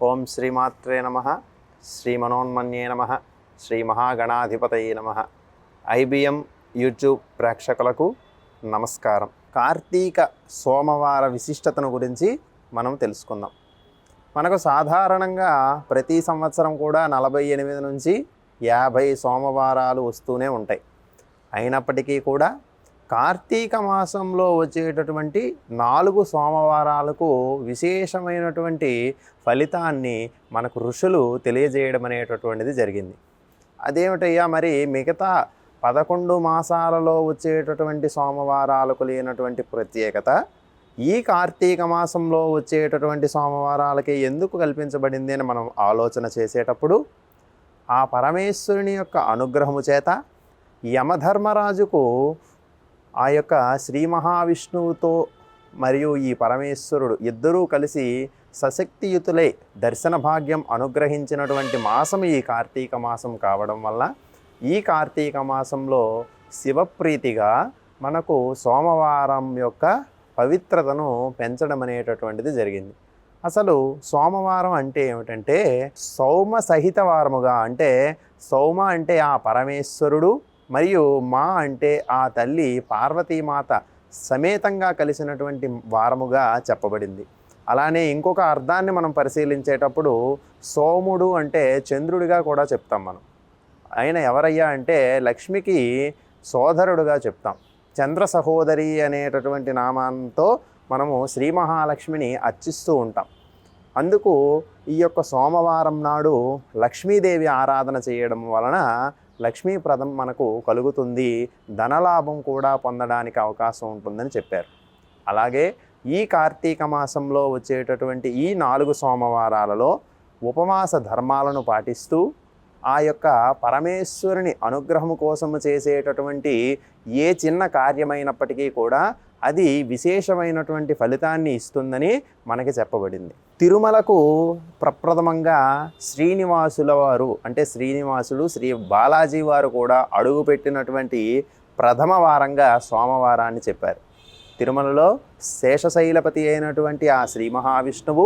ఓం శ్రీమాత్రే నమః. శ్రీమనోన్మన్యే నమః. శ్రీ మహాగణాధిపతయే నమః. ఐబిఎం యూట్యూబ్ ప్రేక్షకులకు నమస్కారం. కార్తీక సోమవార విశిష్టతను గురించి మనం తెలుసుకుందాం. మనకు సాధారణంగా ప్రతి సంవత్సరం కూడా 48 నుంచి 50 సోమవారాలు వస్తూనే ఉంటాయి. అయినప్పటికీ కూడా కార్తీక మాసంలో వచ్చేటటువంటి 4 సోమవారాలకు విశేషమైనటువంటి ఫలితాన్ని మనకు ఋషులు తెలియజేయడం అనేటటువంటిది జరిగింది. అదేమిటయ్యా మరి మిగతా 11 మాసాలలో వచ్చేటటువంటి సోమవారాలకు లేనటువంటి ప్రత్యేకత ఈ కార్తీక మాసంలో వచ్చేటటువంటి సోమవారాలకి ఎందుకు కల్పించబడింది అని మనం ఆలోచన చేసేటప్పుడు ఆ పరమేశ్వరుని యొక్క అనుగ్రహము చేత యమధర్మరాజుకు ఆ యొక్క శ్రీ మహావిష్ణువుతో మరియు ఈ పరమేశ్వరుడు ఇద్దరూ కలిసి సశక్తియుతులై దర్శన భాగ్యం అనుగ్రహించినటువంటి మాసం ఈ కార్తీక మాసం కావడం వల్ల ఈ కార్తీక మాసంలో శివప్రీతిగా మనకు సోమవారం యొక్క పవిత్రతను పెంచడం అనేటటువంటిది జరిగింది. అసలు సోమవారం అంటే ఏమిటంటే సౌమ సహిత వారముగా, అంటే సౌమ అంటే ఆ పరమేశ్వరుడు మరియు మా అంటే ఆ తల్లి పార్వతీమాత సమేతంగా కలిసినటువంటి వారముగా చెప్పబడింది. అలానే ఇంకొక అర్థాన్ని మనం పరిశీలించేటప్పుడు సోముడు అంటే చంద్రుడిగా కూడా చెప్తాం మనం. ఆయన ఎవరయ్యా అంటే లక్ష్మికి సోదరుడుగా చెప్తాం. చంద్ర సహోదరి అనేటటువంటి నామంతో మనము శ్రీ మహాలక్ష్మిని అర్చిస్తూ ఉంటాం. అందుకు ఈ యొక్క సోమవారం నాడు లక్ష్మీదేవి ఆరాధన చేయడం వలన లక్ష్మీప్రదం మనకు కలుగుతుంది, ధనలాభం కూడా పొందడానికి అవకాశం ఉంటుందని చెప్పారు. అలాగే ఈ కార్తీక మాసంలో వచ్చేటటువంటి ఈ 4 సోమవారాలలో ఉపవాస ధర్మాలను పాటిస్తూ ఆ యొక్క పరమేశ్వరుని అనుగ్రహం కోసము చేసేటటువంటి ఏ చిన్న కార్యమైనప్పటికీ కూడా అది విశేషమైనటువంటి ఫలితాన్ని ఇస్తుందని మనకి చెప్పబడింది. తిరుమలకు ప్రప్రథమంగా శ్రీనివాసుల వారు, అంటే శ్రీనివాసుడు శ్రీ బాలాజీ వారు కూడా అడుగుపెట్టినటువంటి ప్రథమ వారంగా సోమవారాన్ని చెప్పారు. తిరుమలలో శేషశైలపతి అయినటువంటి ఆ శ్రీ మహావిష్ణువు,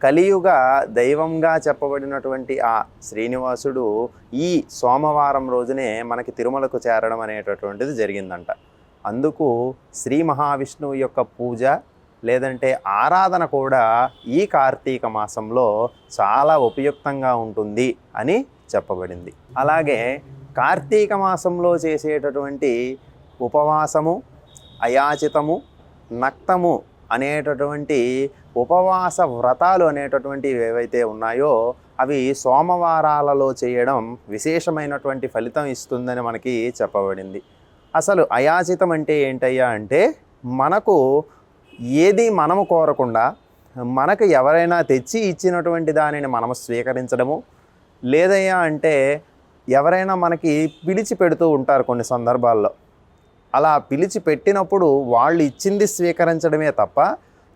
కలియుగ దైవంగా చెప్పబడినటువంటి ఆ శ్రీనివాసుడు ఈ సోమవారం రోజునే మనకి తిరుమలకు చేరడం అనేటటువంటిది జరిగిందంట. అందుకు శ్రీ మహావిష్ణువు యొక్క పూజ లేదంటే ఆరాధన కూడా ఈ కార్తీక మాసంలో చాలా ఉపయుక్తంగా ఉంటుంది అని చెప్పబడింది. అలాగే కార్తీక మాసంలో చేసేటటువంటి ఉపవాసము, అయాచితము, నక్తము అనేటటువంటి ఉపవాస వ్రతాలు అనేటటువంటివి ఏవైతే ఉన్నాయో అవి సోమవారాలలో చేయడం విశేషమైనటువంటి ఫలితం ఇస్తుందని మనకి చెప్పబడింది. అసలు అయాచితం అంటే ఏంటయ్యా అంటే మనకు ఏది మనము కోరకుండా మనకు ఎవరైనా తెచ్చి ఇచ్చినటువంటి దానిని మనము స్వీకరించడము, లేదయ్యా అంటే ఎవరైనా మనకి పిలిచి పెడుతూ ఉంటారు కొన్ని సందర్భాల్లో. అలా పిలిచి పెట్టినప్పుడు వాళ్ళు ఇచ్చింది స్వీకరించడమే తప్ప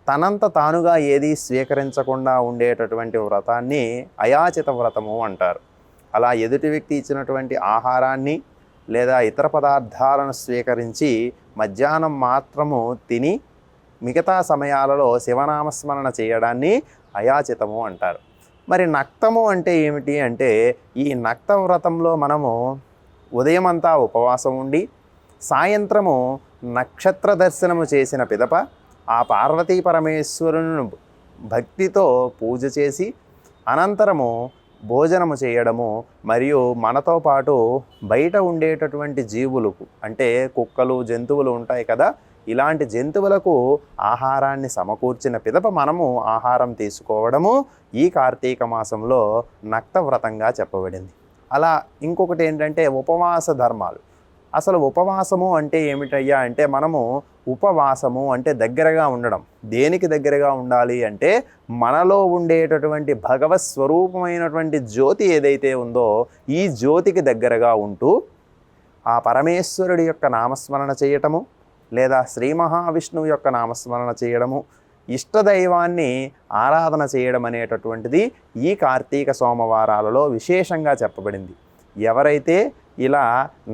తనంత తానుగా ఏది స్వీకరించకుండా ఉండేటటువంటి వ్రతాన్ని అయాచిత వ్రతము అంటారు. అలా ఎదుటి వ్యక్తి ఇచ్చినటువంటి ఆహారాన్ని లేదా ఇతర పదార్థాలను స్వీకరించి మధ్యాహ్నం మాత్రము తిని మిగతా సమయాలలో శివనామస్మరణ చేయడాన్ని అయాచితము అంటారు. మరి నక్తము అంటే ఏమిటి అంటే ఈ నక్త వ్రతంలో మనము ఉదయమంతా ఉపవాసం ఉండి సాయంత్రము నక్షత్ర దర్శనము చేసిన పిదప ఆ పార్వతీ పరమేశ్వరుని భక్తితో పూజ చేసి అనంతరము భోజనము చేయడము, మరియు మనతో పాటు బయట ఉండేటటువంటి జీవులకు, అంటే కుక్కలు, జంతువులు ఉంటాయి కదా, ఇలాంటి జంతువులకు ఆహారాన్ని సమకూర్చిన పిదప మనము ఆహారం తీసుకోవడము ఈ కార్తీక మాసంలో నక్త వ్రతంగా చెప్పబడింది. అలా ఇంకొకటి ఏంటంటే ఉపవాస ధర్మాలు. అసలు ఉపవాసము అంటే ఏమిటయ్యా అంటే మనము ఉపవాసము అంటే దగ్గరగా ఉండడం. దేనికి దగ్గరగా ఉండాలి అంటే మనలో ఉండేటటువంటి భగవత్ స్వరూపమైనటువంటి జ్యోతి ఏదైతే ఉందో ఈ జ్యోతికి దగ్గరగా ఉంటూ ఆ పరమేశ్వరుడి యొక్క నామస్మరణ చేయటము, లేదా శ్రీ మహావిష్ణువు యొక్క నామస్మరణ చేయడము, ఇష్టదైవాన్ని ఆరాధన చేయడం అనేటటువంటిది ఈ కార్తీక సోమవారాలలో విశేషంగా చెప్పబడింది. ఎవరైతే ఇలా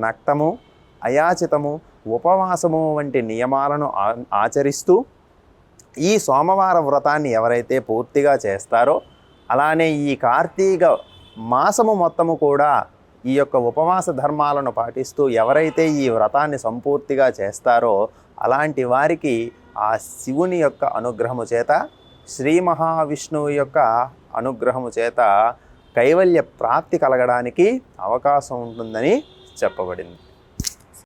నక్తము, అయాచితము, ఉపవాసము వంటి నియమాలను ఆచరిస్తూ ఈ సోమవార వ్రతాన్ని ఎవరైతే పూర్తిగా చేస్తారో అలానే ఈ కార్తీక మాసము మొత్తము కూడా ఈ యొక్క ఉపవాస ధర్మాలను పాటిస్తూ ఎవరైతే ఈ వ్రతాన్ని సంపూర్తిగా చేస్తారో అలాంటి వారికి ఆ శివుని యొక్క అనుగ్రహము చేత, శ్రీ మహావిష్ణువు యొక్క అనుగ్రహము చేత కైవల్య ప్రాప్తి కలగడానికి అవకాశం ఉంటుందని చెప్పబడింది.